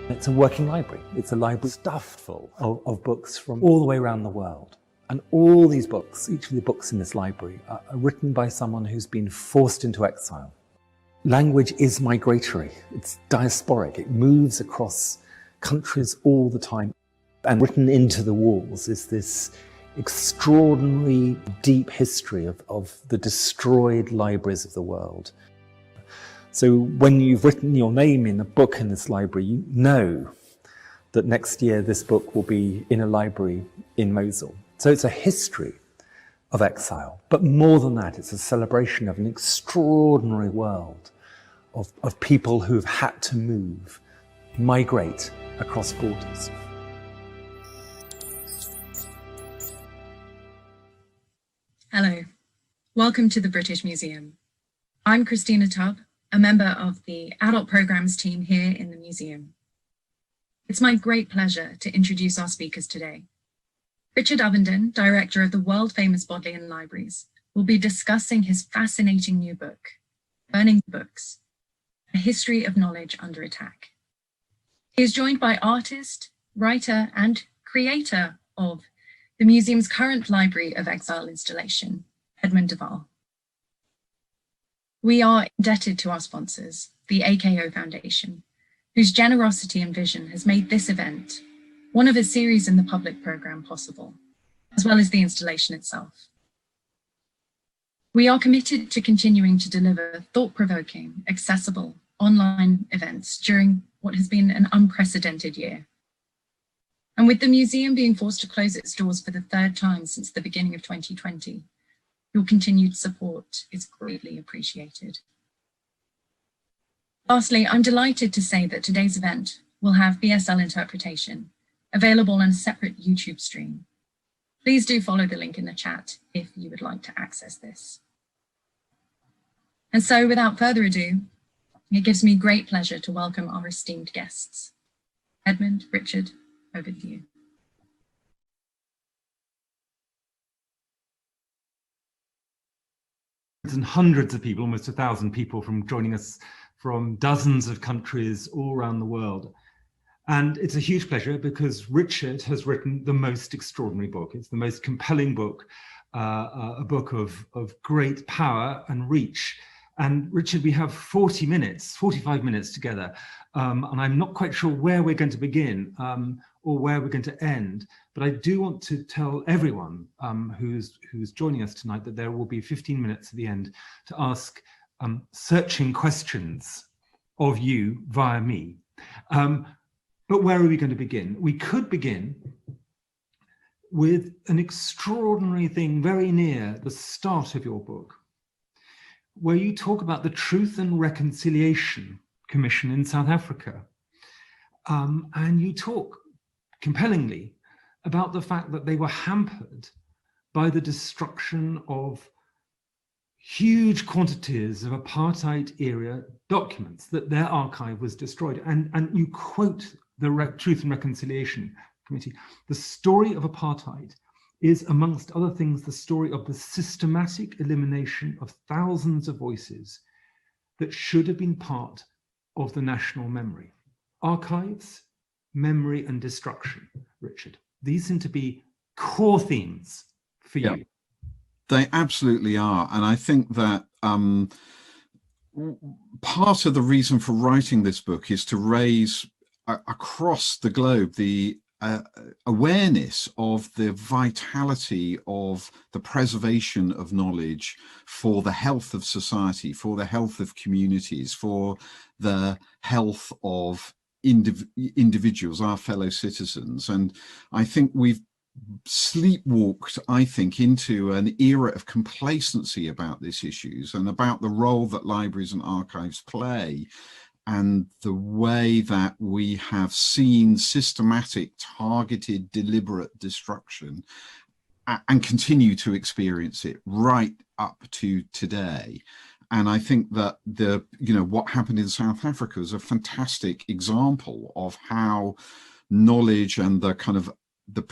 It's a working library. It's a library stuffed full of books from all the way around the world. And all these books, each of the books in this library, are written by someone who's been forced into exile. Language is migratory. It's diasporic. It moves across countries all the time. And written into the walls is this extraordinary deep history of the destroyed libraries of the world. So when you've written your name in a book in this library, you know that next year this book will be in a library in Mosul. So it's a history of exile. But more than that, it's a celebration of an extraordinary world of people who've had to move, migrate across borders. Hello, welcome to the British Museum. I'm Christina Tubb, a member of the adult programs team here in the museum. It's my great pleasure to introduce our speakers today. Richard Ovenden, director of the world-famous Bodleian Libraries, will be discussing his fascinating new book, Burning Books, A History of Knowledge Under Attack. He is joined by artist, writer, and creator of the museum's current Library of Exile installation, Edmund de Waal. We are indebted to our sponsors, the AKO Foundation, whose generosity and vision has made this event one of a series in the public program possible, as well as the installation itself. We are committed to continuing to deliver thought-provoking, accessible online events during what has been an unprecedented year. And with the museum being forced to close its doors for the third time since the beginning of 2020, your continued support is greatly appreciated. Lastly, I'm delighted to say that today's event will have BSL interpretation available on a separate YouTube stream. Please do follow the link in the chat if you would like to access this. And so without further ado, it gives me great pleasure to welcome our esteemed guests. Edmund, Richard, over to you. And hundreds of people, almost 1,000 people from joining us from dozens of countries all around the world. And it's a huge pleasure because Richard has written the most extraordinary book. It's the most compelling book, a book of great power and reach. And Richard, we have 45 minutes together. And I'm not quite sure where we're going to begin or where we're going to end. But I do want to tell everyone who's joining us tonight that there will be 15 minutes at the end to ask searching questions of you via me. But where are we going to begin? We could begin with an extraordinary thing very near the start of your book, where you talk about the Truth and Reconciliation Commission in South Africa. And you talk compellingly about the fact that they were hampered by the destruction of huge quantities of apartheid-era documents, that their archive was destroyed. And you quote the Truth and Reconciliation Committee. The story of apartheid is, amongst other things, the story of the systematic elimination of thousands of voices that should have been part of the national memory. Archives, memory, and destruction, Richard. These seem to be core themes for you. Yeah, they absolutely are. And I think that part of the reason for writing this book is to raise across the globe the awareness of the vitality of the preservation of knowledge for the health of society, for the health of communities, for the health of individuals, our fellow citizens. And I think we've sleepwalked, I think, into an era of complacency about these issues and about the role that libraries and archives play, and the way that we have seen systematic, targeted, deliberate destruction and continue to experience it right up to today. And I think that what happened in South Africa is a fantastic example of how knowledge and the kind of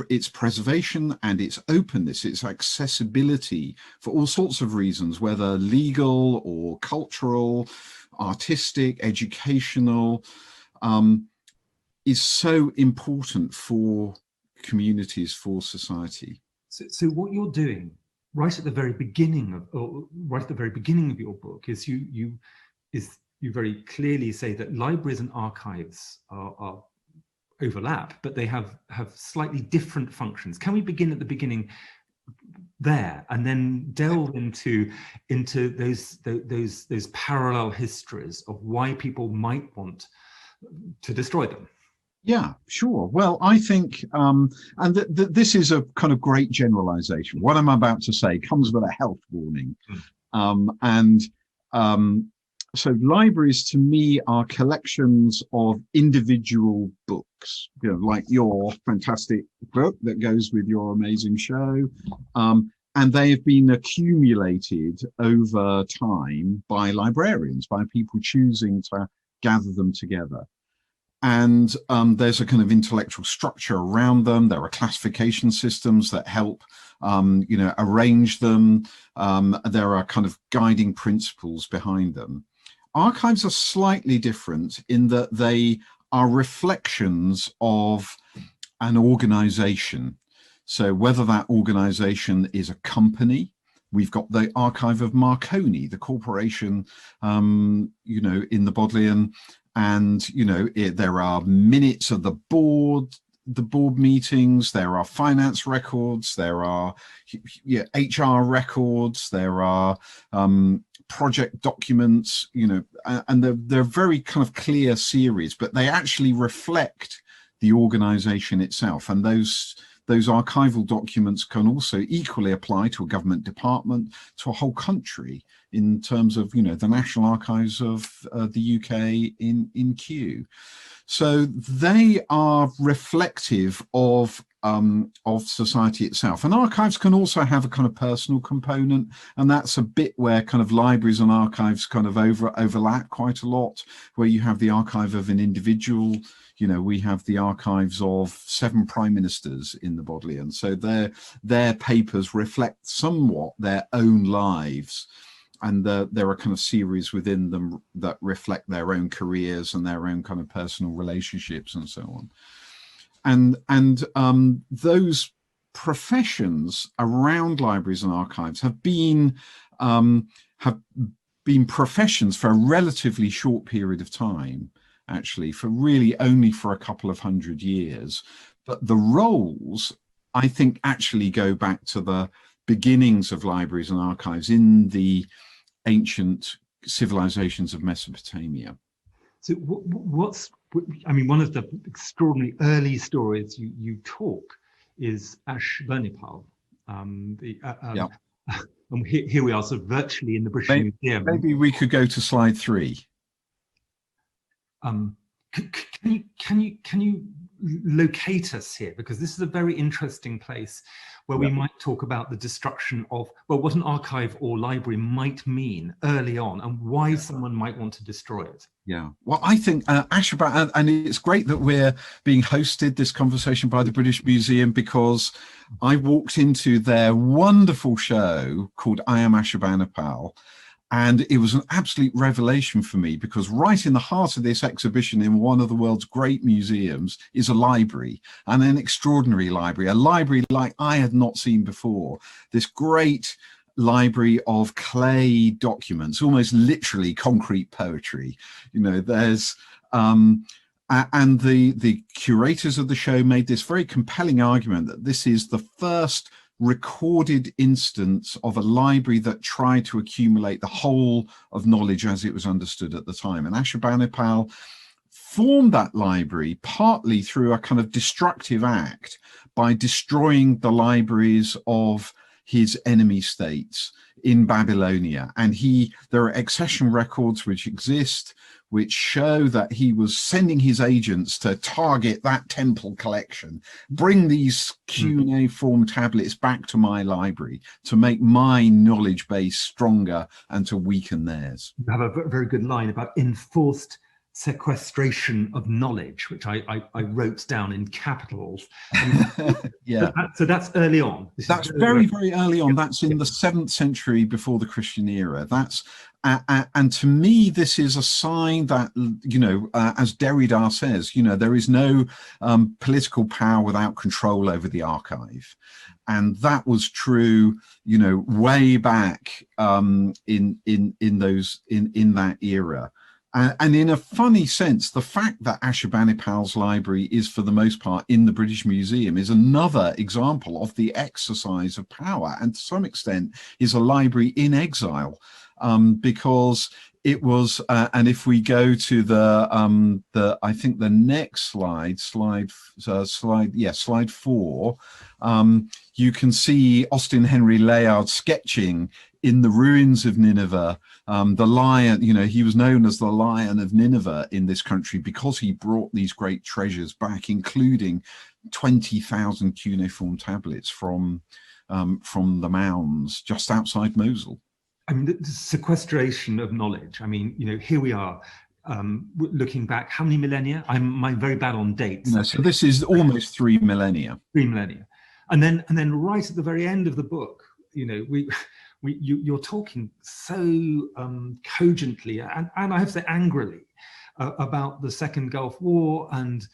its preservation and its openness, its accessibility for all sorts of reasons, whether legal or cultural, artistic, educational, is so important for communities, for society. So what you're doing right at the very beginning of your book is you very clearly say that libraries and archives are overlap, but they have slightly different functions. Can we begin at the beginning there and then delve into those parallel histories of why people might want to destroy them? Yeah, sure. Well, I think, this is a kind of great generalization. What I'm about to say comes with a health warning. So libraries to me are collections of individual books, you know, like your fantastic book that goes with your amazing show. And they have been accumulated over time by librarians, by people choosing to gather them together. And there's a kind of intellectual structure around them. There are classification systems that help, arrange them. There are kind of guiding principles behind them. Archives are slightly different in that they are reflections of an organization. So whether that organization is a company, we've got the Archive of Marconi, the corporation, in the Bodleian. And, there are minutes of the board meetings, there are finance records, there are HR records, there are project documents, and they're very kind of clear series, but they actually reflect the organization itself. And those archival documents can also equally apply to a government department, to a whole country, in terms of, the National Archives of the UK in Kew. So they are reflective of society itself. And archives can also have a kind of personal component, and that's a bit where kind of libraries and archives kind of overlap quite a lot, where you have the archive of an individual. We have the archives of 7 prime ministers in the Bodleian. So their papers reflect somewhat their own lives. And there are kind of series within them that reflect their own careers and their own kind of personal relationships and so on. And those professions around libraries and archives have been professions for a relatively short period of time, actually, for really only for a couple of 100 years. But the roles, I think, actually go back to the beginnings of libraries and archives in the ancient civilizations of Mesopotamia. So one of the extraordinary early stories you talk is Ashburnipal. And here we are, sort of virtually in the British Museum. Maybe we could go to slide 3. Can you locate us here, because this is a very interesting place where we might talk about the destruction of, what an archive or library might mean early on, and why someone might want to destroy it. Yeah, well, I think Ashurban, and it's great that we're being hosted this conversation by the British Museum, because I walked into their wonderful show called I Am Ashurbanipal. And it was an absolute revelation for me, because right in the heart of this exhibition, in one of the world's great museums, is a library, and an extraordinary library, a library like I had not seen before. This great library of clay documents, almost literally concrete poetry. There's and the curators of the show made this very compelling argument that this is the first recorded instance of a library that tried to accumulate the whole of knowledge as it was understood at the time. And Ashurbanipal formed that library partly through a kind of destructive act by destroying the libraries of his enemy states in Babylonia. And there are accession records which exist, which show that he was sending his agents to target that temple collection, bring these cuneiform tablets back to my library to make my knowledge base stronger and to weaken theirs. You have a very good line about enforced sequestration of knowledge, which I wrote down in capitals. Yeah. So that's early on. That's very, very early on. That's in the 7th century before the Christian era. That's and to me, this is a sign that, you know, as Derrida says, you know, there is no political power without control over the archive. And that was true, you know, way back in that era. And in a funny sense, the fact that Ashurbanipal's library is, for the most part, in the British Museum is another example of the exercise of power, and to some extent is a library in exile, because it was, and if we go to the I think the next slide 4, you can see Austin Henry Layard sketching in the ruins of Nineveh, the lion, you know, he was known as the Lion of Nineveh in this country because he brought these great treasures back, including 20,000 cuneiform tablets from the mounds just outside Mosul. I mean, the sequestration of knowledge. I mean, you know, here we are, looking back, how many millennia? I'm very bad on dates. No, so this is almost 3 millennia. 3 millennia. And then right at the very end of the book, you know, you're talking so cogently and I have to say angrily about the Second Gulf War and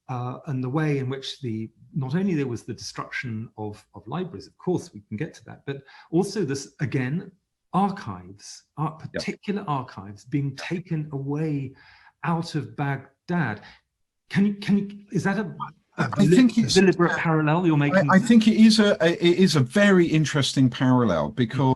the way in which not only there was the destruction of libraries, of course we can get to that, but also this, again, archives, particular archives being taken away out of Baghdad. Can you, is that I think it's a deliberate parallel you're making? I think it is a very interesting parallel because,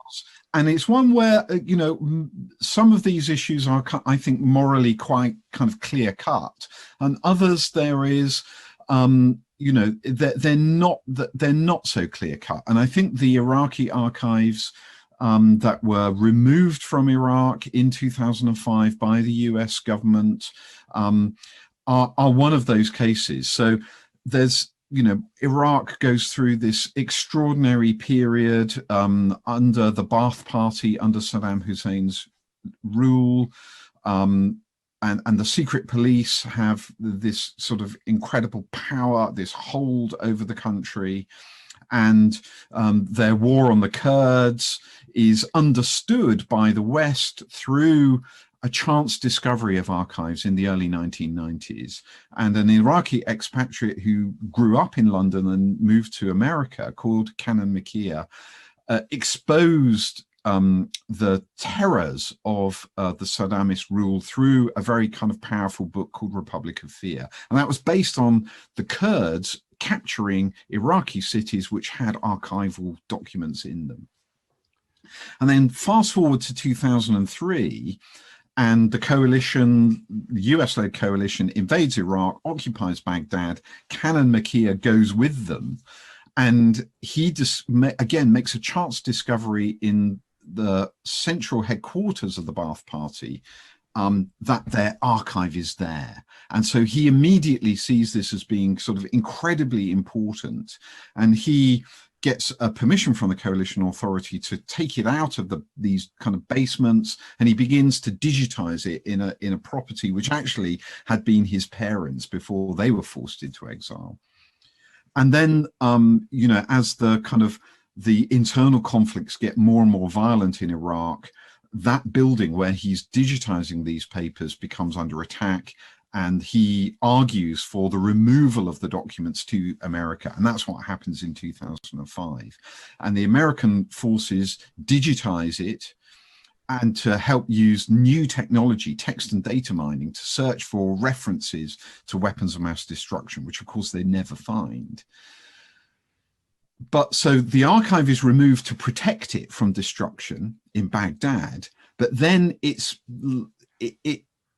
and it's one where, you know, some of these issues are, I think, morally quite kind of clear cut, and others there is, you know, they're not so clear cut. And I think the Iraqi archives that were removed from Iraq in 2005 by the US government are one of those cases. So there's, you know, Iraq goes through this extraordinary period under the Ba'ath Party, under Saddam Hussein's rule, and the secret police have this sort of incredible power, this hold over the country, and their war on the Kurds is understood by the West through a chance discovery of archives in the early 1990s. And an Iraqi expatriate who grew up in London and moved to America called Canon Makia exposed the terrors of the Saddamist rule through a very kind of powerful book called Republic of Fear. And that was based on the Kurds capturing Iraqi cities which had archival documents in them. And then fast forward to 2003, and the coalition, the US-led coalition, invades Iraq, occupies Baghdad. Canon Makia goes with them, and he just again makes a chance discovery in the central headquarters of the Ba'ath Party that their archive is there. And so he immediately sees this as being sort of incredibly important, and he gets a permission from the coalition authority to take it out of these kind of basements, and he begins to digitize it in a property which actually had been his parents before they were forced into exile. And then, you know, as the internal conflicts get more and more violent in Iraq, that building where he's digitizing these papers becomes under attack, and he argues for the removal of the documents to America. And that's what happens in 2005. And the American forces digitize it, and to help use new technology, text and data mining, to search for references to weapons of mass destruction, which of course they never find. But so the archive is removed to protect it from destruction in Baghdad, but then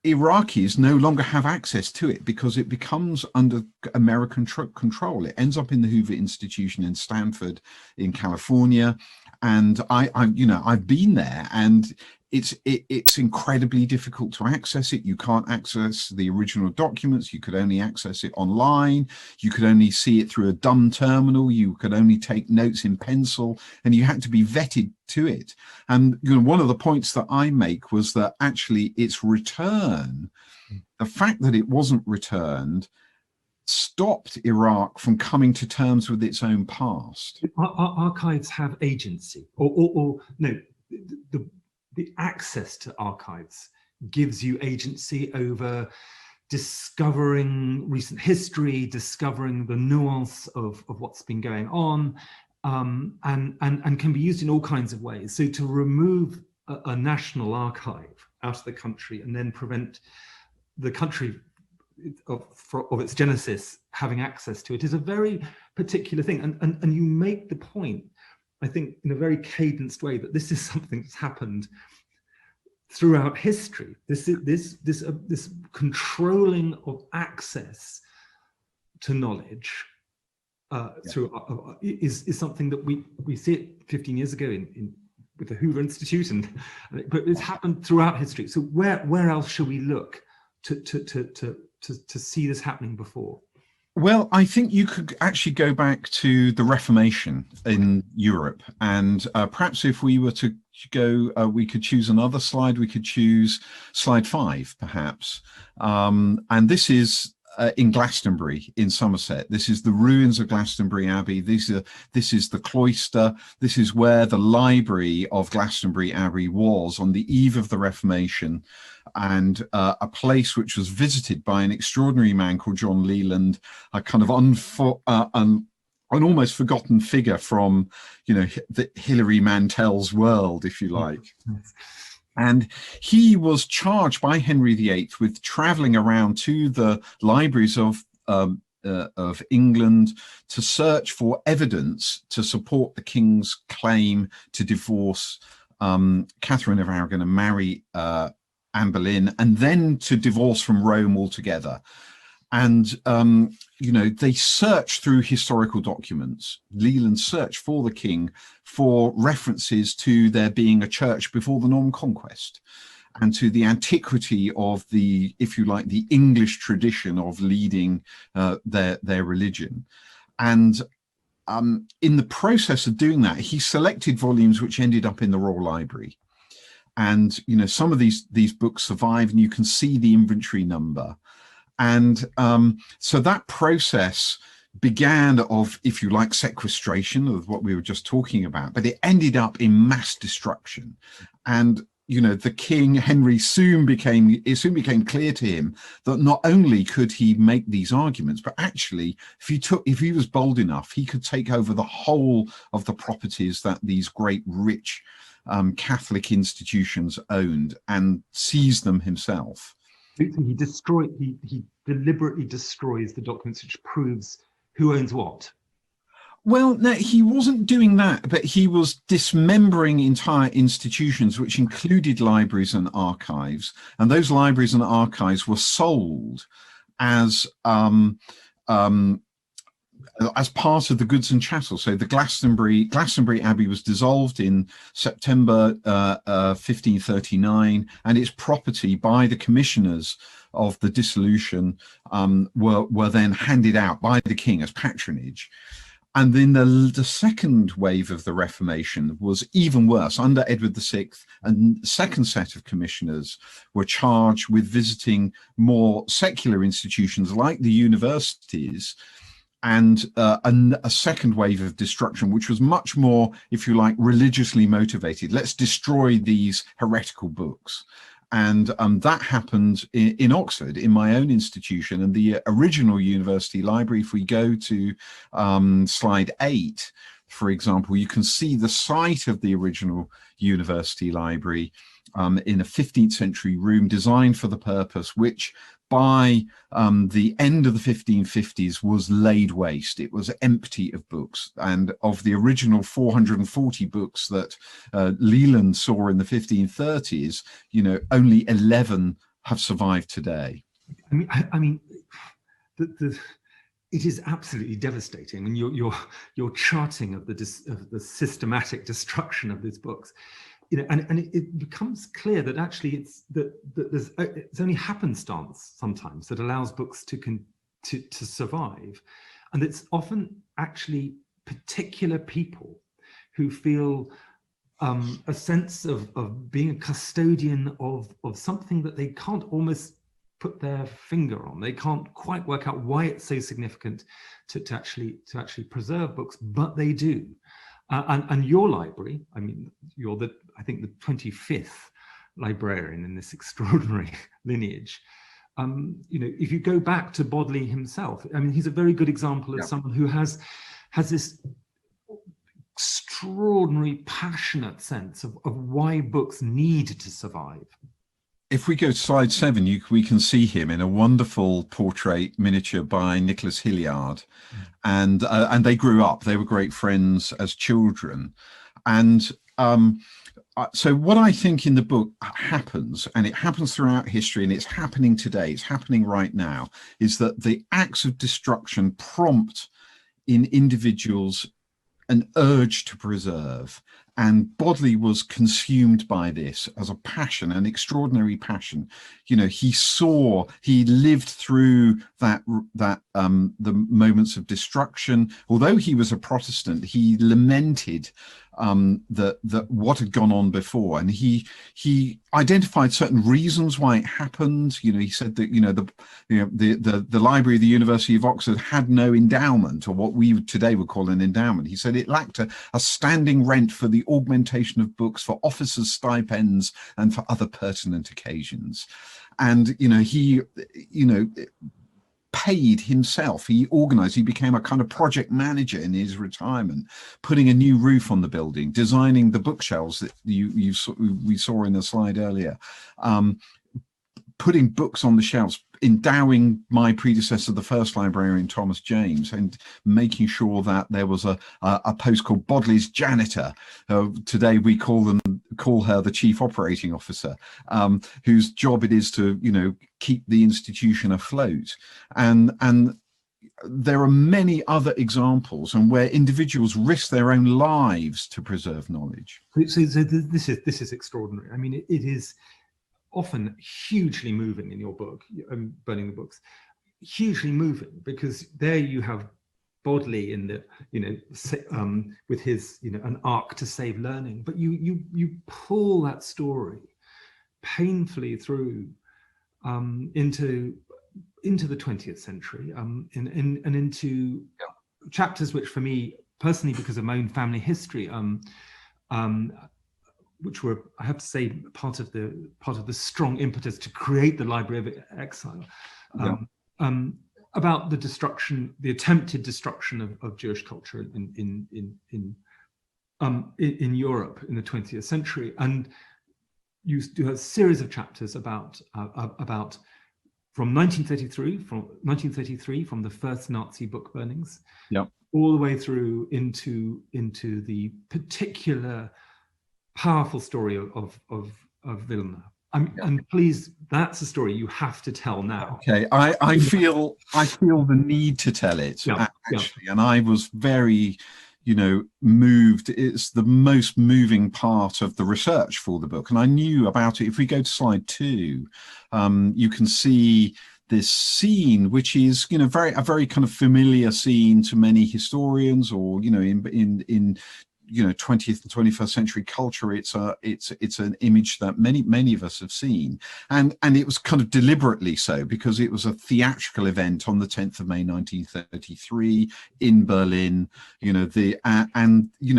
Iraqis no longer have access to it because it becomes under American control. It ends up in the Hoover Institution in Stanford in California, And I've been there, and it's incredibly difficult to access it. You can't access the original documents. You could only access it online. You could only see it through a dumb terminal. You could only take notes in pencil, and you had to be vetted to it. And one of the points that I make was that actually its return, the fact that it wasn't returned, stopped Iraq from coming to terms with its own past. Archives have agency, or no, the access to archives gives you agency over discovering recent history, discovering the nuance of what's been going on, and can be used in all kinds of ways. So to remove a national archive out of the country and then prevent the country of its genesis having access to it is a very particular thing. And you make the point, I think, in a very cadenced way, that this is something that's happened throughout history. This controlling of access to knowledge is something that we see it 15 years ago with the Hoover Institute, but it's happened throughout history. So where else should we look to see this happening before? Well, I think you could actually go back to the Reformation in Europe, and perhaps if we were to go, we could choose another slide. We could choose slide 5, perhaps. And this is in Glastonbury in Somerset. This is the ruins of Glastonbury Abbey. This is the cloister. This is where the library of Glastonbury Abbey was on the eve of the Reformation, and a place which was visited by an extraordinary man called John Leland, a kind of an almost forgotten figure from, the Hilary Mantel's world, if you like. Yes. And he was charged by Henry VIII with traveling around to the libraries of England to search for evidence to support the king's claim to divorce Catherine of Aragon and marry Anne Boleyn, and then to divorce from Rome altogether. And, they searched through historical documents. Leland searched for the king for references to there being a church before the Norman Conquest, and to the antiquity of the, if you like, the English tradition of leading their religion. And in the process of doing that, he selected volumes which ended up in the Royal Library. And, some of these books survive, and you can see the inventory number. And so that process began of, if you like, sequestration of what we were just talking about, but it ended up in mass destruction. And, the king, Henry, it soon became clear to him that not only could he make these arguments, but actually, if he was bold enough, he could take over the whole of the properties that these great, rich Catholic institutions owned and seize them himself. He deliberately destroys the documents, which proves who owns what. Well, no, he wasn't doing that, but he was dismembering entire institutions, which included libraries and archives. And those libraries and archives were sold as part of the goods and chattels. So the Glastonbury Abbey was dissolved in September 1539, and its property by the commissioners of the dissolution were then handed out by the king as patronage. And then the second wave of the Reformation was even worse. Under Edward VI, and the second set of commissioners were charged with visiting more secular institutions like the universities, and a second wave of destruction, which was much more, if you like, religiously motivated. Let's destroy these heretical books. And that happened in Oxford, in my own institution, and the original university library. If we go to slide 8, for example, you can see the site of the original university library in a 15th century room designed for the purpose, which by the end of the 1550s was laid waste. It was empty of books, and of the original 440 books that Leland saw in the 1530s, only 11 have survived today. I mean, it is absolutely devastating. And your charting of the systematic destruction of these books, and it becomes clear that actually it's only happenstance sometimes that allows books to survive, and it's often actually particular people who feel a sense of being a custodian of something that they can't almost put their finger on. They can't quite work out why it's so significant to actually preserve books, but they do. And your library, I mean, you're I think the 25th librarian in this extraordinary lineage. If you go back to Bodley himself, I mean, he's a very good example of someone who has this extraordinary, passionate sense of why books need to survive. If we go to slide 7, we can see him in a wonderful portrait miniature by Nicholas Hilliard, and they grew up. They were great friends as children, and so what I think in the book happens, and it happens throughout history, and it's happening today, it's happening right now, is that the acts of destruction prompt in individuals an urge to preserve. And Bodley was consumed by this as a passion, an extraordinary passion. He lived through the moments of destruction. Although he was a Protestant, he lamented that what had gone on before, and he identified certain reasons why it happened. He said that the Library of the University of Oxford had no endowment, or what we today would call an endowment. He said it lacked a standing rent for the augmentation of books, for officers' stipends, and for other pertinent occasions. And he paid himself. He organized, he became a kind of project manager in his retirement, putting a new roof on the building, designing the bookshelves that we saw in the slide earlier, putting books on the shelves, endowing my predecessor, the first librarian, Thomas James, and making sure that there was a post called Bodley's janitor. Today we call her the chief operating officer, whose job it is to keep the institution afloat. And there are many other examples, and where individuals risk their own lives to preserve knowledge. So this is extraordinary. I mean, it is often hugely moving in your book, Burning the Books, hugely moving, because there you have Bodley in the with his an arc to save learning, but you pull that story painfully through into the 20th century, and into chapters which, for me personally, because of my own family history, which were, I have to say, part of the strong impetus to create the Library of Exile, about the attempted destruction of Jewish culture in Europe in the 20th century. And you do a series of chapters about from 1933, from the first Nazi book burnings, all the way through into the particular powerful story of Vilna. And please, that's a story you have to tell now. Okay, I feel the need to tell it, actually, and I was very moved. It's the most moving part of the research for the book, and I knew about it. If we go to slide 2, you can see this scene, which is a very kind of familiar scene to many historians, or in 20th and 21st century culture. It's an image that many of us have seen, and it was kind of deliberately so, because it was a theatrical event on the 10th of May 1933 in Berlin. The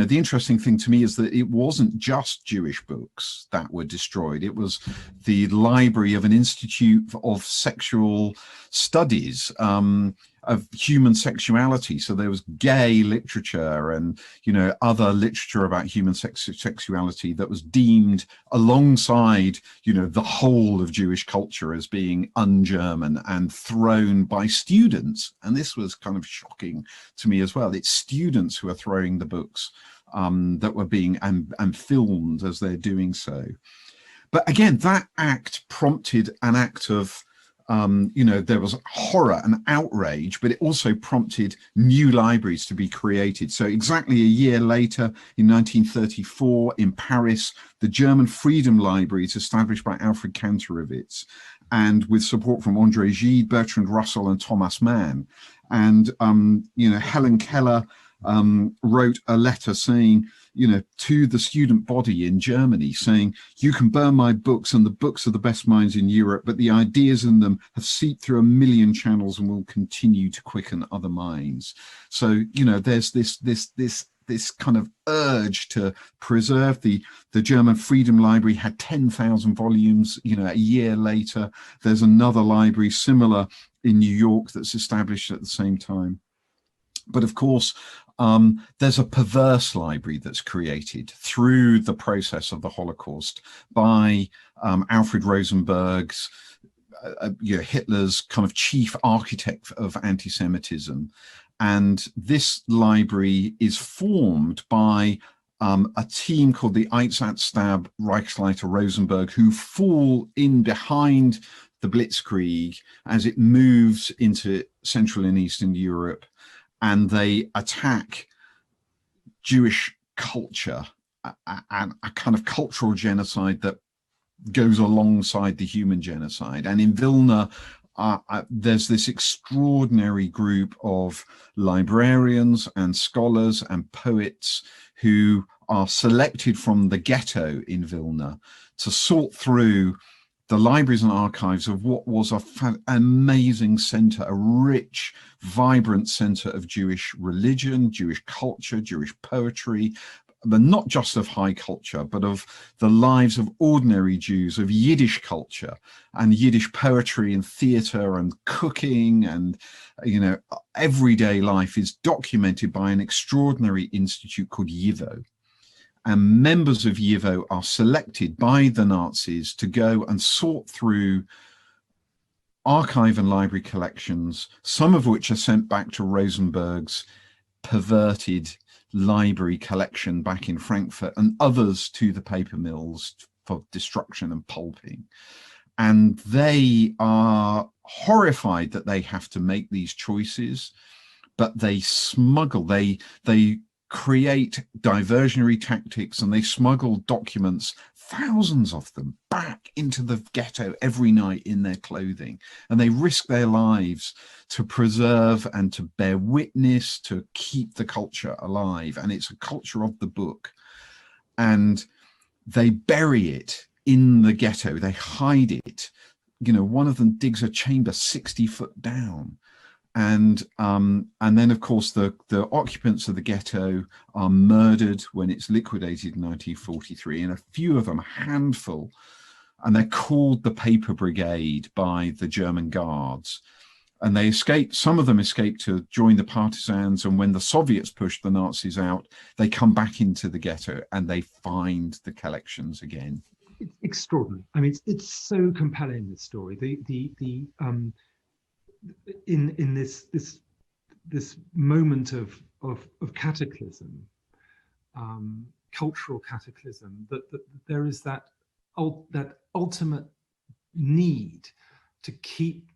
interesting thing to me is that it wasn't just Jewish books that were destroyed. It was the library of an institute of sexual studies, of human sexuality. So there was gay literature and other literature about human sexuality that was deemed alongside the whole of Jewish culture as being un-German, and thrown by students. And this was kind of shocking to me as well. It's students who are throwing the books that were being and filmed as they're doing so. But again, that act prompted an act of there was horror and outrage, but it also prompted new libraries to be created. So exactly a year later, in 1934, in Paris, the German Freedom Libraries, established by Alfred Kantorowicz, and with support from André Gide, Bertrand Russell, and Thomas Mann. And, Helen Keller wrote a letter saying, to the student body in Germany, saying, you can burn my books and the books of the best minds in Europe, but the ideas in them have seeped through a million channels and will continue to quicken other minds. So, there's this kind of urge to preserve the German Freedom Library had 10,000 volumes. A year later, there's another library similar in New York that's established at the same time. But of course, there's a perverse library that's created through the process of the Holocaust by Alfred Rosenberg's, Hitler's kind of chief architect of anti-Semitism. And this library is formed by a team called the Einsatzstab Reichsleiter Rosenberg, who fall in behind the Blitzkrieg as it moves into Central and Eastern Europe. And they attack Jewish culture and a kind of cultural genocide that goes alongside the human genocide. And in Vilna, there's this extraordinary group of librarians and scholars and poets who are selected from the ghetto in Vilna to sort through the libraries and archives of what was an amazing center, a rich, vibrant center of Jewish religion, Jewish culture, Jewish poetry, but not just of high culture, but of the lives of ordinary Jews, of Yiddish culture and Yiddish poetry and theater and cooking, and everyday life is documented by an extraordinary institute called YIVO. And members of YIVO are selected by the Nazis to go and sort through archive and library collections, some of which are sent back to Rosenberg's perverted library collection back in Frankfurt, and others to the paper mills for destruction and pulping. And they are horrified that they have to make these choices, but they smuggle, they create diversionary tactics, and they smuggle documents, thousands of them, back into the ghetto every night in their clothing. And they risk their lives to preserve and to bear witness, to keep the culture alive. And it's a culture of the book. And they bury it in the ghetto. They hide it. One of them digs a chamber 60 foot down. And then, of course, the occupants of the ghetto are murdered when it's liquidated in 1943, and a few of them, a handful, and they're called the Paper Brigade by the German guards. And they escape, some of them escape to join the partisans, and when the Soviets push the Nazis out, they come back into the ghetto and they find the collections again. It's extraordinary. I mean, it's so compelling, this story. In this moment of cataclysm, cultural cataclysm, that there is that ultimate need to keep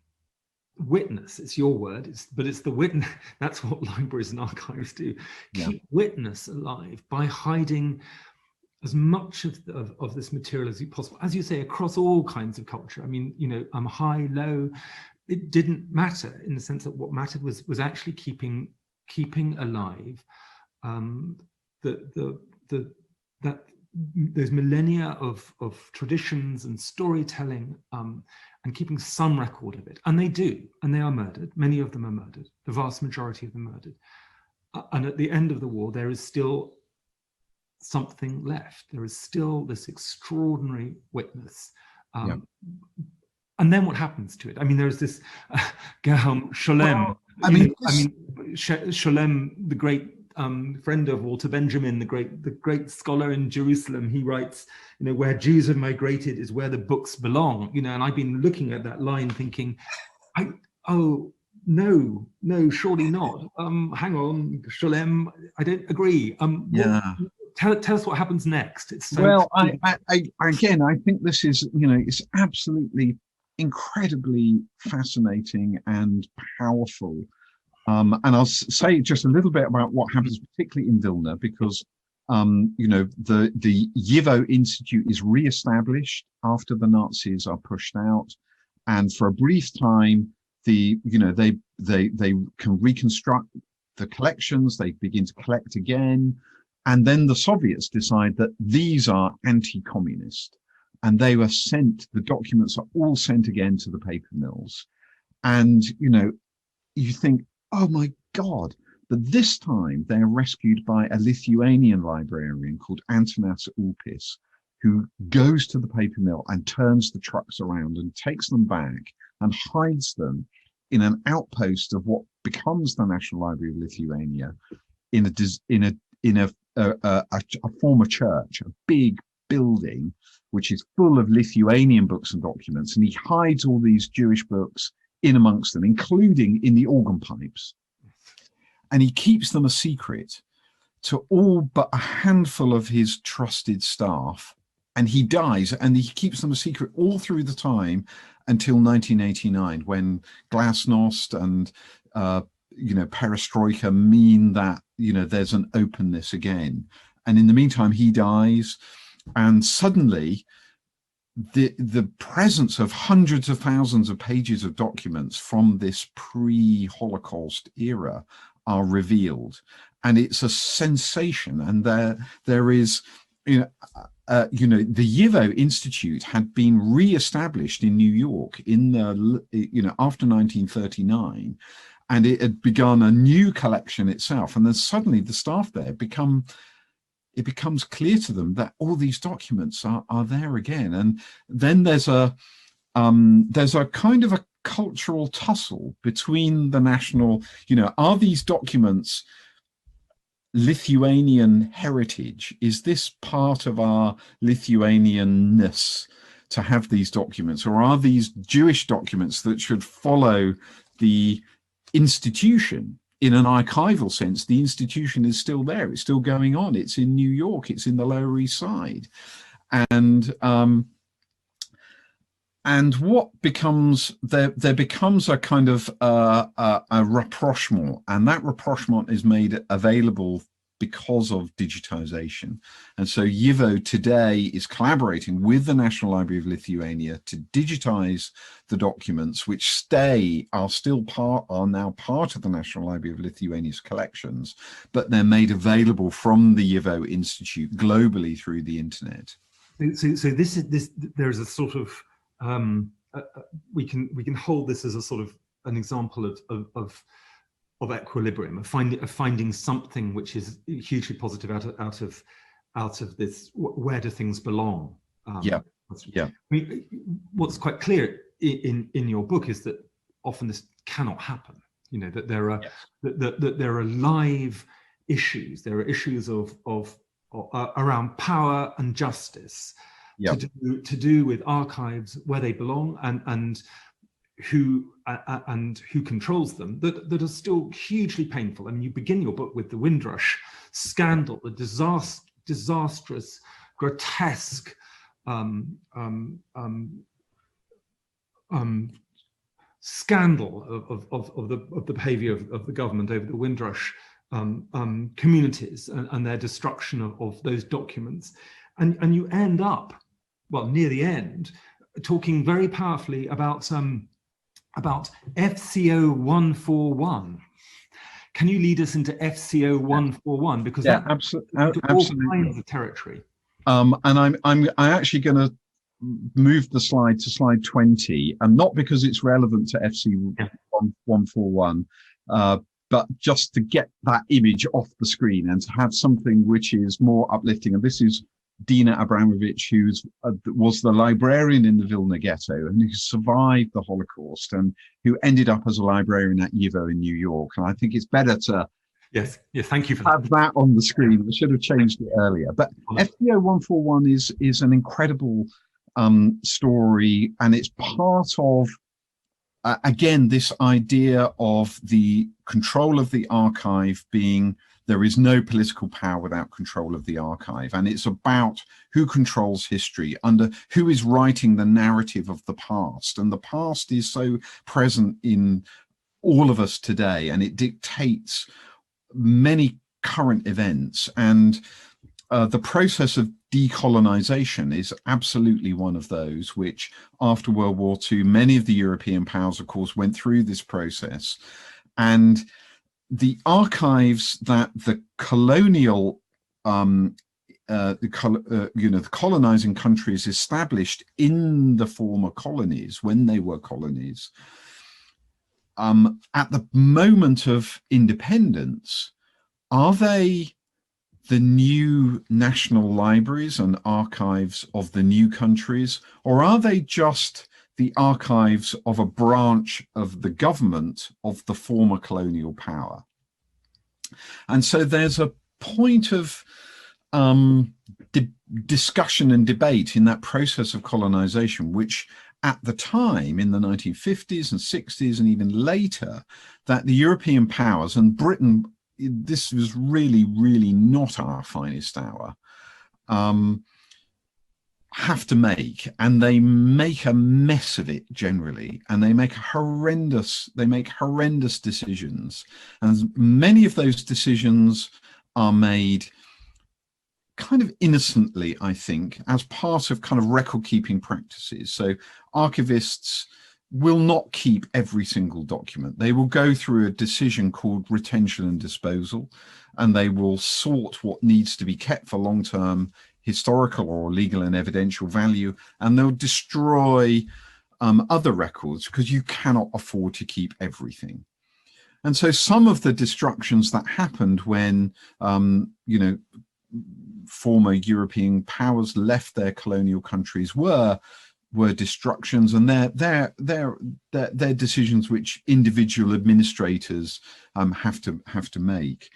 witness. It's your word, but it's the witness. That's what libraries and archives do. Keep witness alive by hiding as much of this material as possible, as you say, across all kinds of culture. I mean, high, low. It didn't matter, in the sense that what mattered was actually keeping alive those millennia of traditions and storytelling, and keeping some record of it. And they do, and they are murdered. Many of them are murdered. The vast majority of them murdered. And at the end of the war, there is still something left. There is still this extraordinary witness. And then what happens to it? I mean, there's this Gerhard Scholem. Scholem, the great friend of Walter Benjamin, the great scholar in Jerusalem. He writes, where Jews have migrated is where the books belong. And I've been looking at that line, thinking, no, surely not. Hang on, Scholem, I don't agree. Tell us what happens next. It's so I think this is, it's absolutely incredibly fascinating and powerful. And I'll say just a little bit about what happens, particularly in Vilna, because you know, the YIVO Institute is re-established after the Nazis are pushed out, and for a brief time, they can reconstruct the collections. They begin to collect again, and then the Soviets decide that these are anti-communist, and they were sent. The documents are all sent again to the paper mills, and you know, you think, oh my God. But this time they're rescued by a Lithuanian librarian called Antanas Ulpis, who goes to the paper mill and turns the trucks around and takes them back and hides them in an outpost of what becomes the National Library of Lithuania, in a former church, a big building which is full of Lithuanian books and documents, and he hides all these Jewish books in amongst them, including in the organ pipes. And he keeps them a secret to all but a handful of his trusted staff. And he dies, and he keeps them a secret all through the time until 1989, when Glasnost and you know, perestroika mean that, you know, there's an openness again. And in the meantime, he dies, and suddenly the presence of hundreds of thousands of pages of documents from this pre-Holocaust era are revealed, and it's a sensation. And there is, you know, the YIVO Institute had been re-established in New York in the, you know, after 1939, and it had begun a new collection itself. And then suddenly the staff there it becomes clear to them that all these documents are there again. And then there's a kind of a cultural tussle between the national, you know, are these documents Lithuanian heritage? Is this part of our Lithuanianness to have these documents, or are these Jewish documents that should follow the institution? In an archival sense, the institution is still there, it's still going on, it's in New York, it's in the Lower East Side. And what becomes, there becomes a kind of a rapprochement, and that rapprochement is made available because of digitization. And so YIVO today is collaborating with the National Library of Lithuania to digitize the documents, which are now part of the National Library of Lithuania's collections, but they're made available from the YIVO Institute globally through the internet. So there is a sort of, we can hold this as a sort of an example of equilibrium, of finding something which is hugely positive out of this. Where do things belong? Yeah. I mean, what's quite clear in your book is that often this cannot happen. You know, that there are that there are live issues. There are issues of around power and justice. Yep. To do with archives, where they belong, and who controls them, that are still hugely painful. I mean, you begin your book with the Windrush scandal, the disastrous, grotesque scandal of the behaviour of the government over the Windrush communities and their destruction of those documents, and you end up, well, near the end, talking very powerfully about FCO 141. Can you lead us into FCO 141? Because absolutely, all kinds of territory. And I'm actually going to move the slide to slide 20, and not because it's relevant to FC 141, but just to get that image off the screen and to have something which is more uplifting. And this is Dina Abramovich, who was the librarian in the Vilna ghetto and who survived the Holocaust and who ended up as a librarian at YIVO in New York. And I think it's better to thank you for have that on the screen. I should have changed it earlier. But FCO 141 is an incredible story, and it's part of again this idea of the control of the archive being there is no political power without control of the archive. And it's about who controls history, under who is writing the narrative of the past. And the past is so present in all of us today, and it dictates many current events. And the process of decolonization is absolutely one of those, which after World War II, many of the European powers, of course, went through this process. And the archives that the colonial, the colonizing countries established in the former colonies, when they were colonies, at the moment of independence, are they the new national libraries and archives of the new countries, or are they just the archives of a branch of the government of the former colonial power? And so there's a point of discussion and debate in that process of colonization, which at the time in the 1950s and 60s and even later, that the European powers, and Britain, this was really, really not our finest hour, have to make, and they make a mess of it generally, and they make horrendous decisions, and many of those decisions are made kind of innocently, I think, as part of kind of record keeping practices. So archivists will not keep every single document. They will go through a decision called retention and disposal, and they will sort what needs to be kept for long-term historical or legal and evidential value, and they'll destroy other records because you cannot afford to keep everything. And so some of the destructions that happened when former European powers left their colonial countries were destructions, and they're decisions which individual administrators have to make.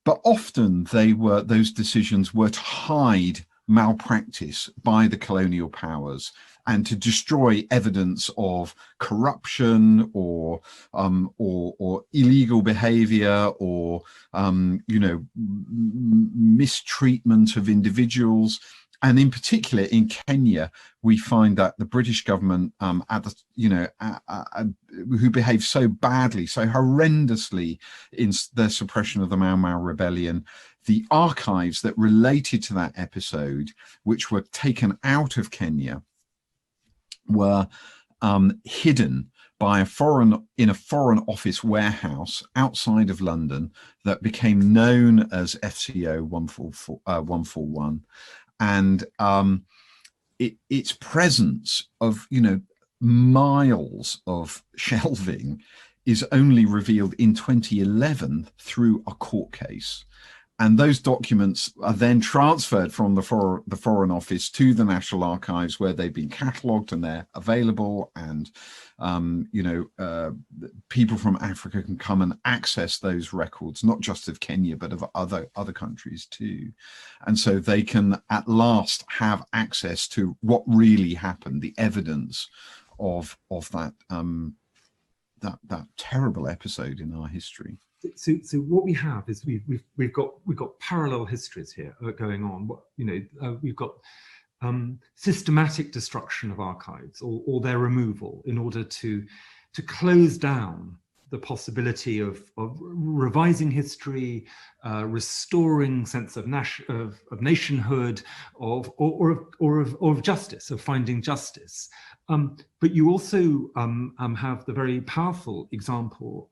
But often those decisions were to hide malpractice by the colonial powers and to destroy evidence of corruption or illegal behavior or mistreatment of individuals. And in particular, in Kenya, we find that the British government, who behaved so badly, so horrendously in their suppression of the Mau Mau rebellion, the archives that related to that episode, which were taken out of Kenya, were hidden by a foreign office warehouse outside of London that became known as FCO 141. And its presence of miles of shelving is only revealed in 2011 through a court case. And those documents are then transferred from the Foreign Office to the National Archives, where they've been catalogued and they're available. And, people from Africa can come and access those records, not just of Kenya, but of other countries too. And so they can at last have access to what really happened, the evidence of that, that terrible episode in our history. So what we have is we've got parallel histories here going on. We've got systematic destruction of archives or their removal in order to close down the possibility of revising history, restoring sense of nationhood, of justice, of finding justice. But you also have the very powerful example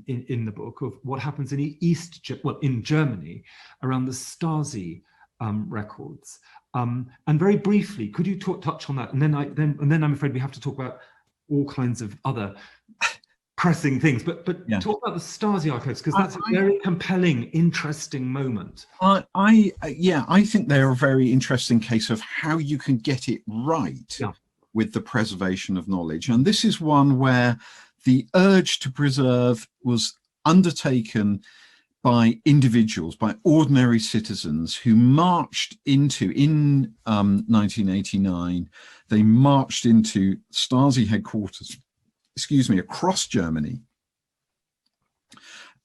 in the book of what happens in Germany around the Stasi records. And very briefly, could you touch on that? And then I'm afraid we have to talk about all kinds of other pressing things. But yeah, talk about the Stasi archives, because that's a very compelling, interesting moment. I think they're a very interesting case of how you can get it right. Yeah. With the preservation of knowledge. And this is one where the urge to preserve was undertaken by individuals, by ordinary citizens who marched in 1989, they marched into Stasi headquarters, across Germany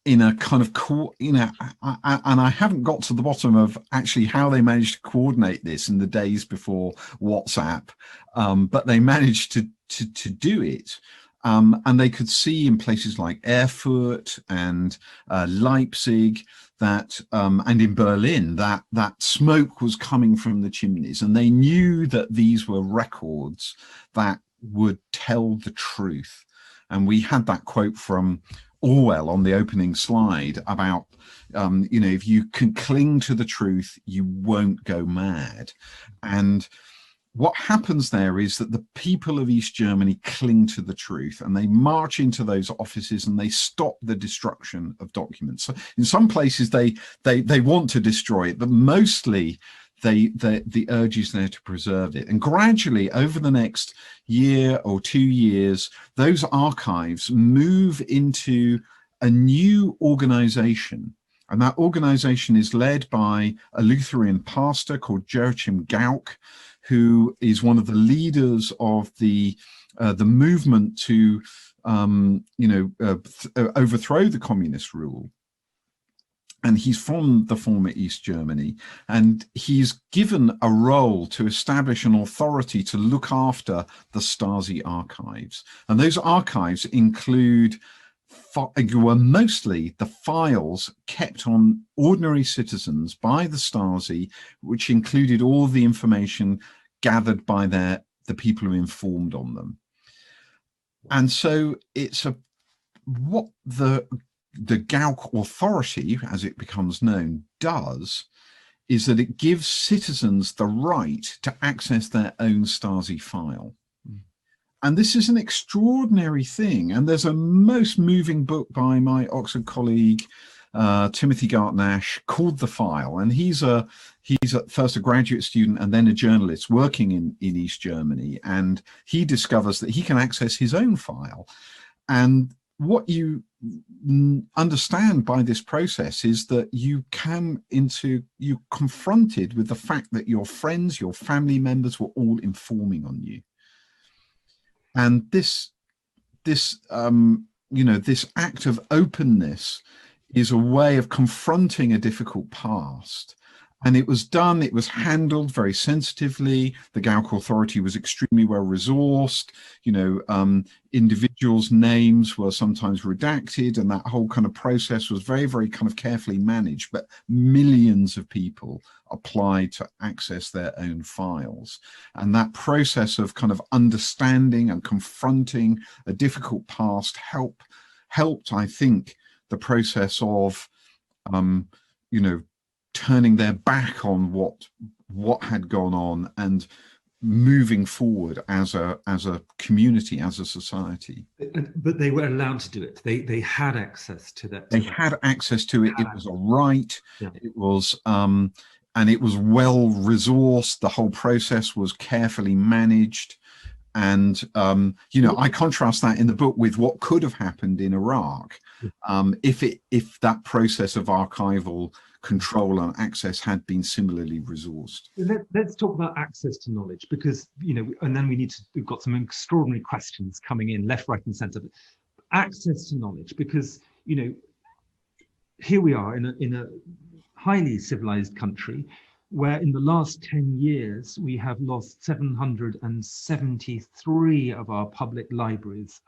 in a kind of and I haven't got to the bottom of actually how they managed to coordinate this in the days before WhatsApp, but they managed to do it. And they could see in places like Erfurt and Leipzig that, and in Berlin, that smoke was coming from the chimneys, and they knew that these were records that would tell the truth. And we had that quote from Orwell on the opening slide about, if you can cling to the truth, you won't go mad. And what happens there is that the people of East Germany cling to the truth, and they march into those offices and they stop the destruction of documents. So in some places they want to destroy it, but mostly the urge is there to preserve it. And gradually over the next year or 2 years, those archives move into a new organization. And that organization is led by a Lutheran pastor called Joachim Gauck, who is one of the leaders of the movement to overthrow the communist rule. And he's from the former East Germany, and he's given a role to establish an authority to look after the Stasi archives. And those archives include were mostly the files kept on ordinary citizens by the Stasi, which included all the information gathered by the people who informed on them. And so it's what the Gauck authority, as it becomes known, does is that it gives citizens the right to access their own Stasi file. And this is an extraordinary thing. And there's a most moving book by my Oxford colleague, Timothy Gartnash, called The File. And he's first a graduate student and then a journalist working in East Germany. And he discovers that he can access his own file. And what you understand by this process is that you're confronted with the fact that your friends, your family members were all informing on you. And this act of openness is a way of confronting a difficult past. And it was handled very sensitively. The Gauck authority was extremely well resourced. Individuals' names were sometimes redacted, and that whole kind of process was very, very kind of carefully managed. But millions of people applied to access their own files. And that process of kind of understanding and confronting a difficult past helped, I think, the process of, turning their back on what had gone on and moving forward as a community, as a society. But they were allowed to do it. They had access to that. They had access to it. It was a right. Yeah. It was and it was well resourced. The whole process was carefully managed. And I contrast that in the book with what could have happened in Iraq if that process of archival control and access had been similarly resourced. Let's talk about access to knowledge, because and then we've got some extraordinary questions coming in left, right, and centre. Access to knowledge, because here we are in a highly civilized country where in the last 10 years we have lost 773 of our public libraries,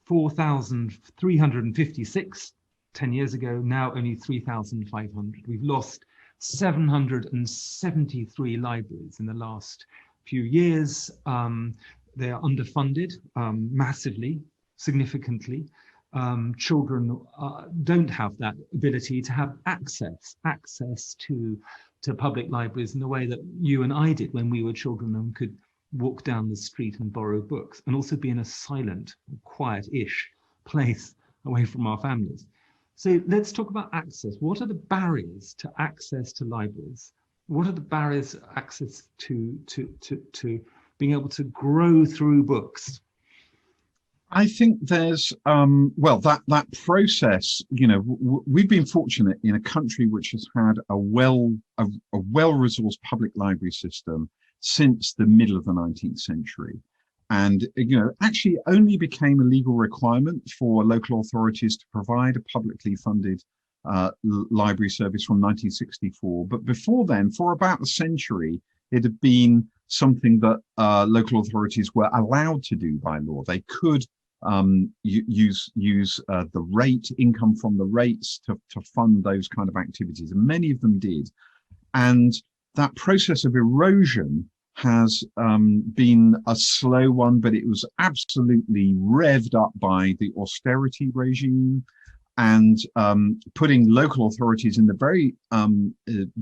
4,356 10 years ago, now only 3,500. We've lost 773 libraries in the last few years. They are underfunded massively, significantly. Children don't have that ability to have access to public libraries in the way that you and I did when we were children and could walk down the street and borrow books, and also be in a silent, quiet-ish place away from our families. So let's talk about access. What are the barriers to access to libraries? What are the barriers to access to being able to grow through books? I think there's that process. We've been fortunate in a country which has had a well-resourced public library system since the middle of the 19th century. And, actually only became a legal requirement for local authorities to provide a publicly funded library service from 1964. But before then, for about a century, it had been something that local authorities were allowed to do by law. They could use the rate, income from the rates to fund those kind of activities. And many of them did. And that process of erosion has been a slow one, but it was absolutely revved up by the austerity regime and putting local authorities in the very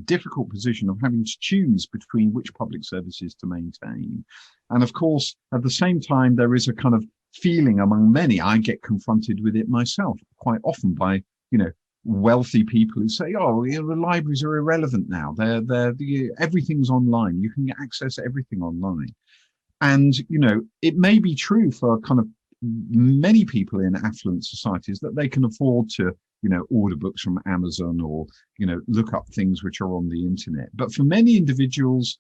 difficult position of having to choose between which public services to maintain. And of course, at the same time, there is a kind of feeling among many, I get confronted with it myself quite often by, wealthy people who say, oh, the libraries are irrelevant now. Everything's online. You can access everything online. And, it may be true for kind of many people in affluent societies that they can afford to, order books from Amazon or, look up things which are on the internet. But for many individuals,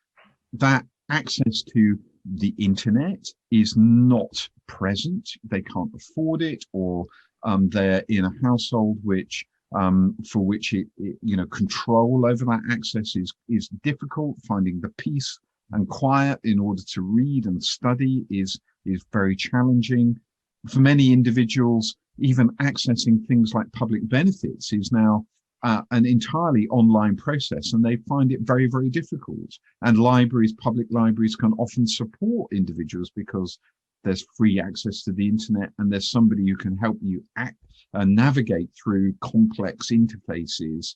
that access to the internet is not present. They can't afford it, or they're in a household for which control over that access is difficult. Finding the peace and quiet in order to read and study is very challenging. For many individuals, even accessing things like public benefits is now an entirely online process, and they find it very, very difficult. And public libraries can often support individuals because there's free access to the internet, and there's somebody who can help you navigate through complex interfaces,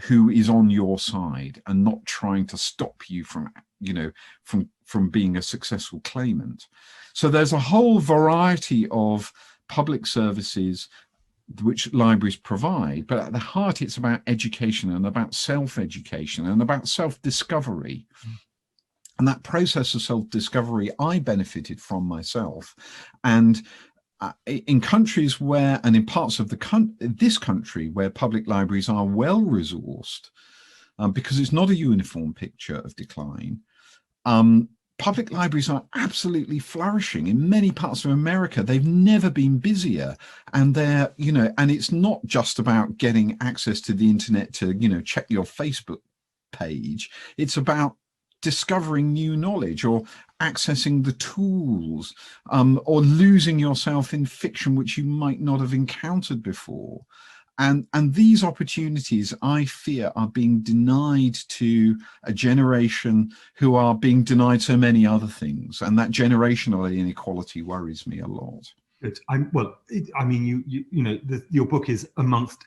who is on your side and not trying to stop you from being a successful claimant. So there's a whole variety of public services which libraries provide, but at the heart it's about education and about self-education and about self-discovery. And that process of self-discovery I benefited from myself. And in countries where, and in parts of this country where public libraries are well resourced, because it's not a uniform picture of decline, public libraries are absolutely flourishing. In many parts of America, they've never been busier. And they're, and it's not just about getting access to the internet to, check your Facebook page. It's about discovering new knowledge, or accessing the tools, or losing yourself in fiction which you might not have encountered before. And these opportunities, I fear, are being denied to a generation who are being denied so many other things. And that generational inequality worries me a lot. Good. Your book is, amongst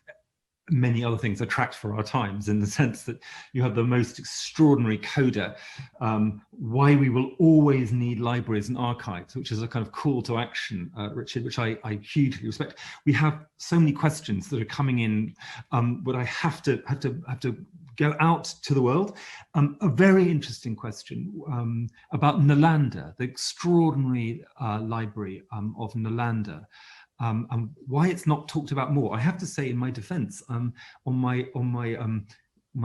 many other things, a tract for our times, in the sense that you have the most extraordinary coda, why we will always need libraries and archives, which is a kind of call to action, Richard, which I hugely respect. We have so many questions that are coming in, but I have to go out to the world. A very interesting question about Nalanda, the extraordinary library of Nalanda. And why it's not talked about more. I have to say, in my defense, on my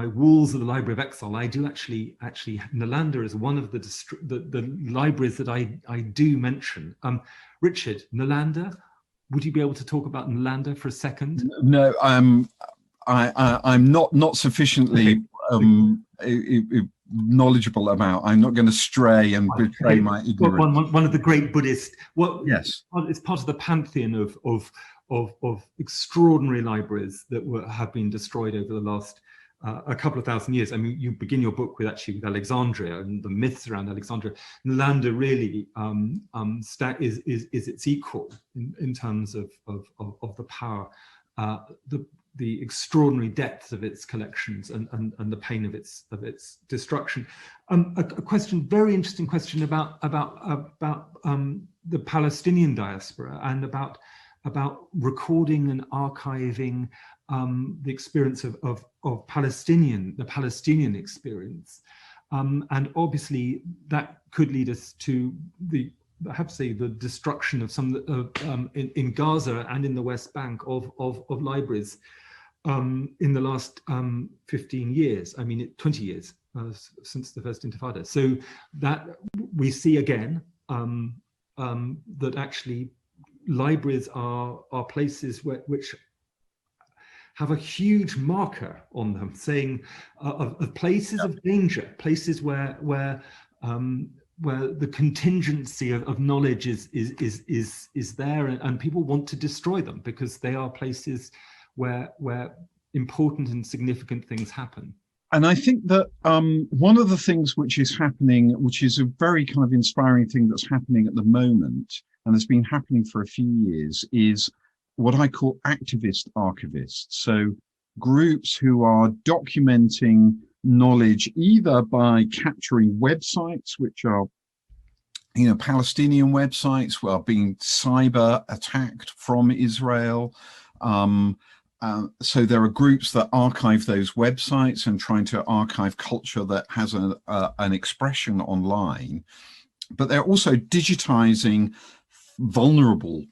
walls of the Library of Exile, I do actually Nalanda is one of the libraries that I do mention. Richard, Nalanda, would you be able to talk about Nalanda for a second? No, I'm not sufficiently knowledgeable about. I'm not going to stray and betray my ignorance. One of the great Buddhist. Yes, it's part of the pantheon of extraordinary libraries that have been destroyed over the last a couple of thousand years. I mean, you begin your book with Alexandria and the myths around Alexandria. Nalanda really is its equal in terms of the power, the extraordinary depth of its collections and the pain of its destruction. A question, very interesting question about the Palestinian diaspora, and about recording and archiving the experience of the Palestinian experience, and obviously that could lead us to I have to say, the destruction of some in Gaza and in the West Bank of libraries in the last 15 years. I mean, 20 years since the first Intifada. So that we see again that actually libraries are places which have a huge marker on them, saying of places of danger, places where the contingency of knowledge is there, and people want to destroy them because they are places where important and significant things happen. And I think that one of the things which is happening, which is a very kind of inspiring thing that's happening at the moment, and has been happening for a few years, is what I call activist archivists. So groups who are documenting knowledge either by capturing websites, which are, you know, Palestinian websites who are being cyber attacked from Israel. So there are groups that archive those websites and trying to archive culture that has an expression online, but they're also digitizing vulnerable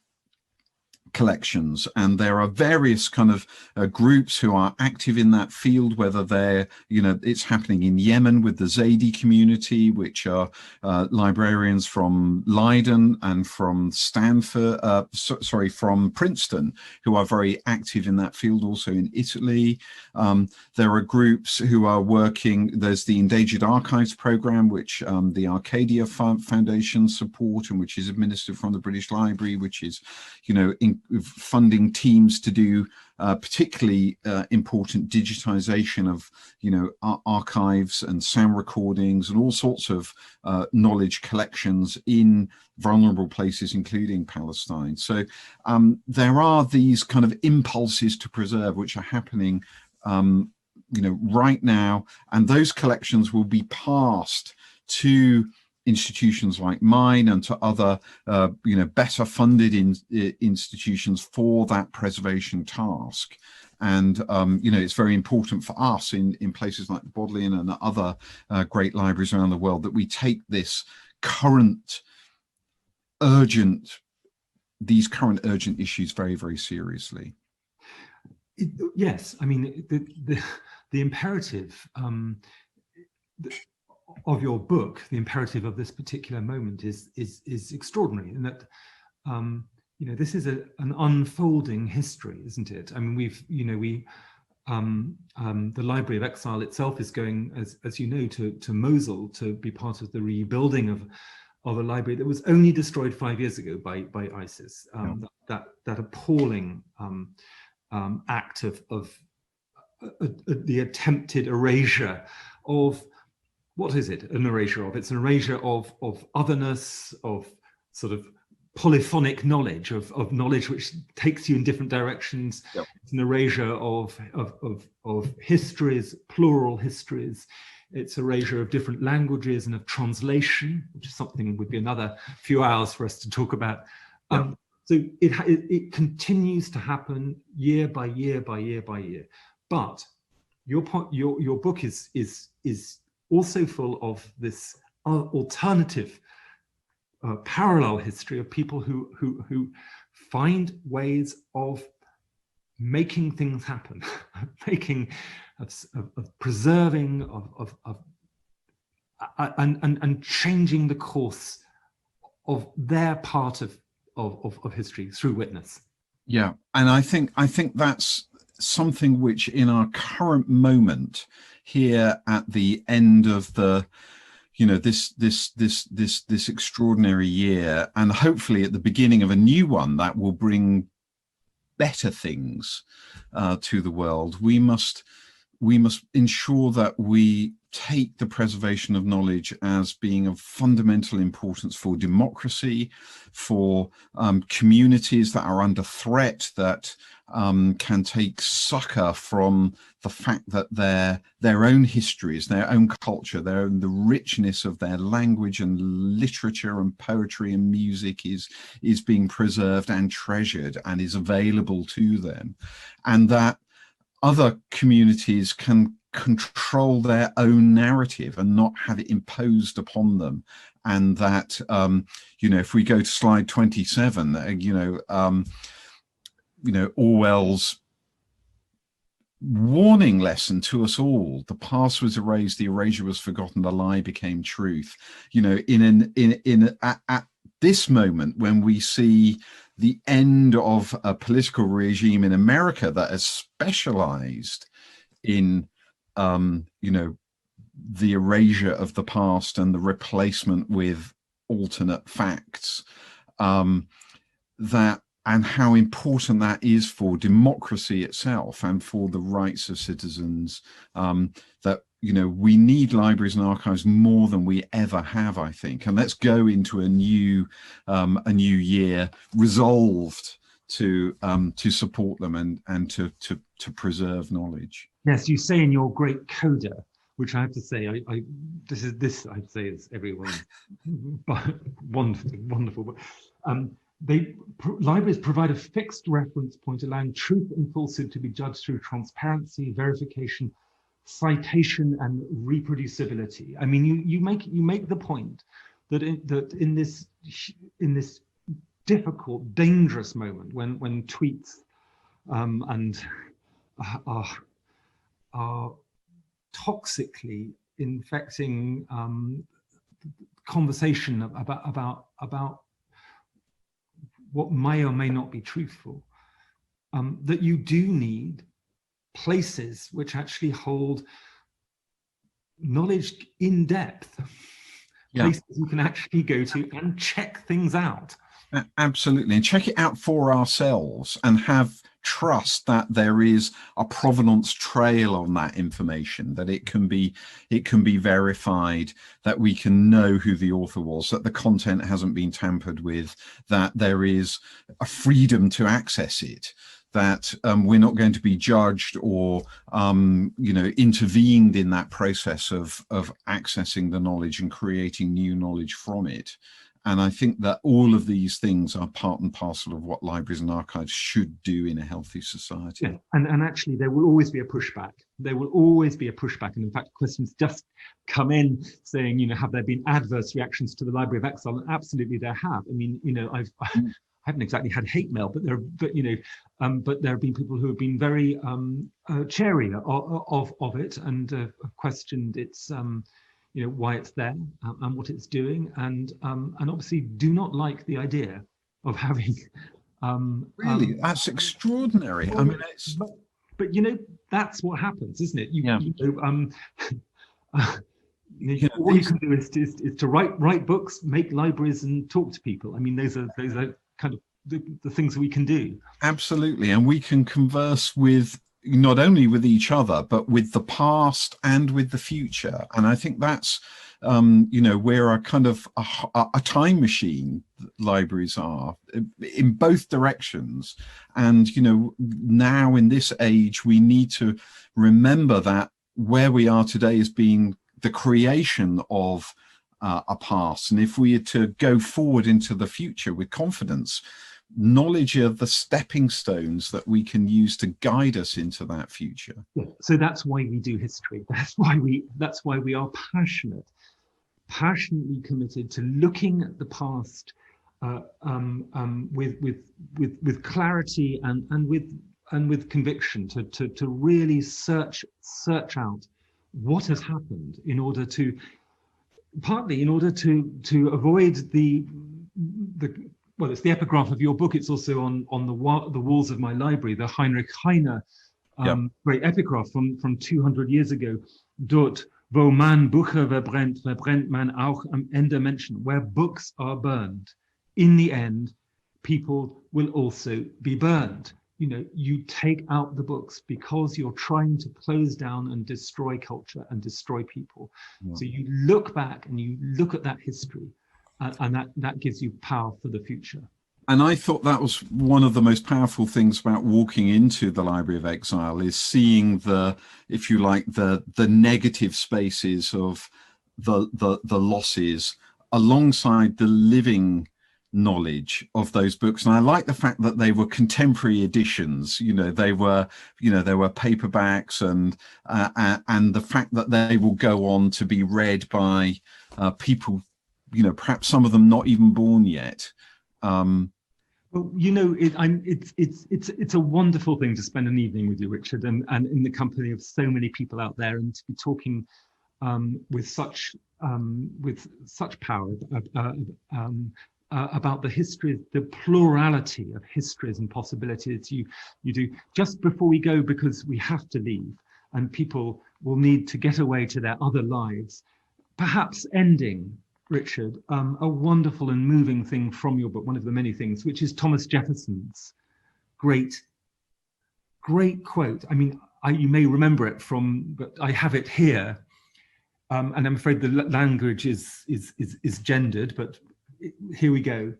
collections, and there are various kind of groups who are active in that field, whether they're, you know, it's happening in Yemen with the Zaidi community, which are librarians from Leiden and from Stanford, from Princeton, who are very active in that field, also in Italy. There are groups who are working, there's the Endangered Archives program, which the Arcadia Foundation support, and which is administered from the British Library, which is, you know, funding teams to do particularly important digitization of, you know, archives and sound recordings and all sorts of knowledge collections in vulnerable places, including Palestine. So there are these kind of impulses to preserve which are happening, you know, right now, and those collections will be passed to institutions like mine and to other, you know, better funded institutions for that preservation task. And, you know, it's very important for us in places like Bodleian and other great libraries around the world that we take this current urgent issues very, very seriously. Yes, I mean, the imperative of your book, the imperative of this particular moment is extraordinary, in that you know, this is an unfolding history, isn't it? I mean, the Library of Exile itself is going, as you know, to Mosul to be part of the rebuilding of a library that was only destroyed 5 years ago by ISIS. That appalling act of the attempted erasure of, what is it? An erasure of? It's an erasure of otherness, of sort of polyphonic knowledge, of knowledge which takes you in different directions. Yep. It's an erasure of histories, plural histories. It's erasure of different languages and of translation, which is something would be another few hours for us to talk about. Yep. So it continues to happen year by year by year by year. But your book is also full of this alternative parallel history of people who find ways of making things happen, of preserving, and changing the course of their part of history through witness. Yeah, and I think that's something which, in our current moment here at the end of the, you know, this extraordinary year, and hopefully at the beginning of a new one that will bring better things to the world, we must ensure that we take the preservation of knowledge as being of fundamental importance for democracy, for communities that are under threat, that can take succor from the fact that their own histories, their own culture, the richness of their language and literature and poetry and music is being preserved and treasured and is available to them, and that other communities can control their own narrative and not have it imposed upon them. And that, you know, if we go to slide 27, you know, Orwell's warning lesson to us all. The past was erased, the erasure was forgotten, the lie became truth. You know, at this moment when we see the end of a political regime in America that has specialized in, you know, the erasure of the past and the replacement with alternate facts, that and how important that is for democracy itself and for the rights of citizens, that, you know, we need libraries and archives more than we ever have, I think. And let's go into a new year resolved to support them and to preserve knowledge. Yes, you say in your great coda, which I have to say, I'd say is everyone's wonderful. Libraries provide a fixed reference point, allowing truth and falsehood to be judged through transparency, verification, citation, and reproducibility. I mean, you make the point that in this difficult, dangerous moment when tweets are toxically infecting conversation about what may or may not be truthful, that you do need places which actually hold knowledge in depth, places you can actually go to and check things out. Absolutely, and check it out for ourselves and have trust that there is a provenance trail on that information, that it can be verified, that we can know who the author was, that the content hasn't been tampered with, that there is a freedom to access it, that we're not going to be judged or you know, intervened in that process of accessing the knowledge and creating new knowledge from it. And I think that all of these things are part and parcel of what libraries and archives should do in a healthy society. Yeah. And actually, there will always be a pushback. There will always be a pushback. And in fact, questions just come in saying, you know, have there been adverse reactions to the Library of Exile? And absolutely there have. I mean, you know, I haven't exactly had hate mail, but there have been people who have been very chary of it and have questioned its you know, why it's there and what it's doing, and obviously do not like the idea of having really, that's extraordinary. I mean, it's but you know, that's what happens, isn't it? You know, all you can do is to write books, make libraries, and talk to people. I mean, those are kind of the things that we can do. Absolutely, and we can converse with not only with each other, but with the past and with the future. And I think that's, you know, where a kind of a time machine libraries are in both directions. And, you know, now in this age, we need to remember that where we are today is being the creation of a past. And if we are to go forward into the future with confidence, knowledge of the stepping stones that we can use to guide us into that future. Yeah. So that's why we do history. That's why we are passionately committed to looking at the past with clarity and with conviction, to really search out what has happened partly in order to avoid the well, it's the epigraph of your book. It's also on the walls of my library, the Heinrich Heine great epigraph from 200 years ago. Dort, wo man Bücher verbrennt man auch am Ende Menschen. Where books are burned, in the end, people will also be burned. You know, you take out the books because you're trying to close down and destroy culture and destroy people. Yeah. So you look back and you look at that history. And that gives you power for the future. And I thought that was one of the most powerful things about walking into the Library of Exile, is seeing the, if you like, the negative spaces of the losses alongside the living knowledge of those books. And I like the fact that they were contemporary editions. You know, they were paperbacks, and the fact that they will go on to be read by people, you know, perhaps some of them not even born yet. Well, it's a wonderful thing to spend an evening with you, Richard, and in the company of so many people out there, and to be talking with such power about the history, the plurality of histories and possibilities you do. Just before we go, because we have to leave, and people will need to get away to their other lives, perhaps ending, Richard, a wonderful and moving thing from your book, one of the many things, which is Thomas Jefferson's great quote. I mean, you may remember it but I have it here, and I'm afraid the language is gendered, but here we go.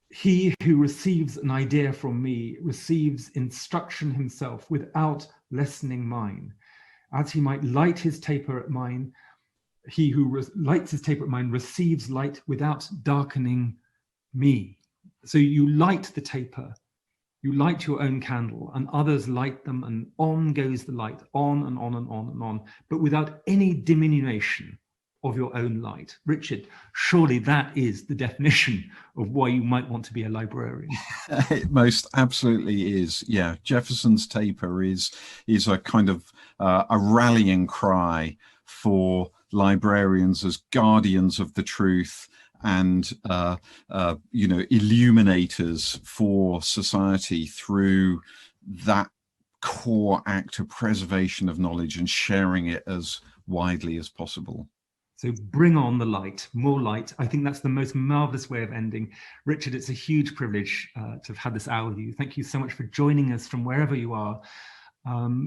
He who receives an idea from me receives instruction himself without lessening mine, as he might light his taper at mine. He who lights his taper at mine receives light without darkening me. So you light the taper, you light your own candle, and others light them, and on goes the light, on and on and on and on, but without any diminution of your own light. Richard, surely that is the definition of why you might want to be a librarian. It most absolutely is. Yeah, Jefferson's taper is a kind of a rallying cry for librarians as guardians of the truth and illuminators for society through that core act of preservation of knowledge and sharing it as widely as possible. So bring on the light, more light. I think that's the most marvelous way of ending. Richard, it's a huge privilege to have had this hour with you. Thank you so much for joining us from wherever you are.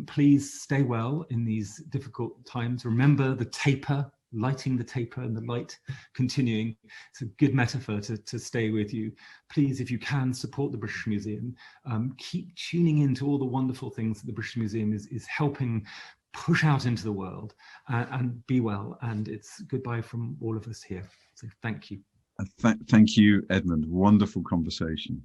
Please stay well in these difficult times. Remember the taper, lighting the taper and the light continuing. It's a good metaphor to stay with you. Please, if you can, support the British Museum. Keep tuning into all the wonderful things that the British Museum is helping push out into the world, and be well. And it's goodbye from all of us here. So thank you. Thank you, Edmund. Wonderful conversation.